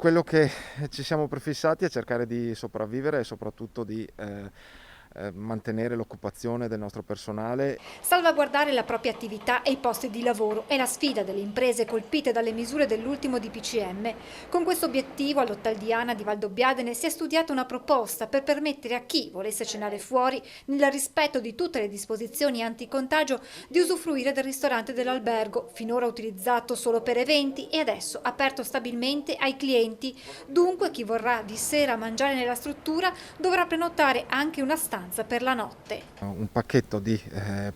Quello che ci siamo prefissati è cercare di sopravvivere e soprattutto di mantenere l'occupazione del nostro personale. Salvaguardare la propria attività e i posti di lavoro è la sfida delle imprese colpite dalle misure dell'ultimo DPCM. Con questo obiettivo all'Hotel Diana di Valdobbiadene si è studiata una proposta per permettere a chi volesse cenare fuori, nel rispetto di tutte le disposizioni anticontagio, di usufruire del ristorante dell'albergo, finora utilizzato solo per eventi e adesso aperto stabilmente ai clienti. Dunque chi vorrà di sera mangiare nella struttura dovrà prenotare anche una stanza per la notte. Un pacchetto di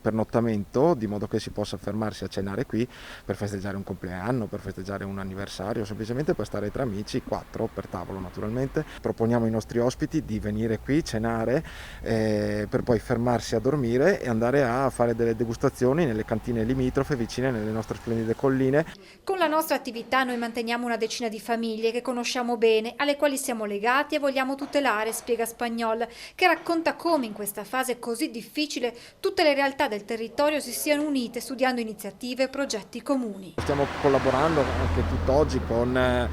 pernottamento, di modo che si possa fermarsi a cenare qui per festeggiare un compleanno, per festeggiare un anniversario, semplicemente per stare tra amici, 4 per tavolo naturalmente. Proponiamo ai nostri ospiti di venire qui, cenare, per poi fermarsi a dormire e andare a fare delle degustazioni nelle cantine limitrofe vicine nelle nostre splendide colline. Con la nostra attività noi manteniamo una decina di famiglie che conosciamo bene, alle quali siamo legati e vogliamo tutelare, spiega Spagnol, che racconta come in questa fase così difficile tutte le realtà del territorio si siano unite studiando iniziative e progetti comuni. Stiamo collaborando anche tutt'oggi con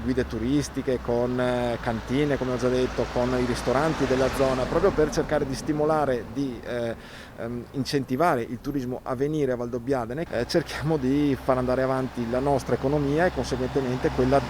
guide turistiche, con cantine, come ho già detto, con i ristoranti della zona, proprio per cercare di stimolare, di incentivare il turismo a venire a Valdobbiadene. Cerchiamo di far andare avanti la nostra economia e conseguentemente quella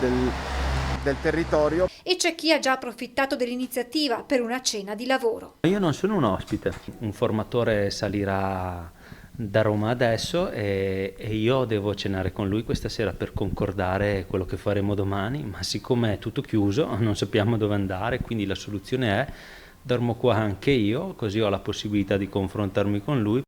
del territorio. E c'è chi ha già approfittato dell'iniziativa per una cena di lavoro. Io non sono un ospite, un formatore salirà da Roma adesso e io devo cenare con lui questa sera per concordare quello che faremo domani, ma siccome è tutto chiuso non sappiamo dove andare, quindi la soluzione è dormo qua anche io, così ho la possibilità di confrontarmi con lui.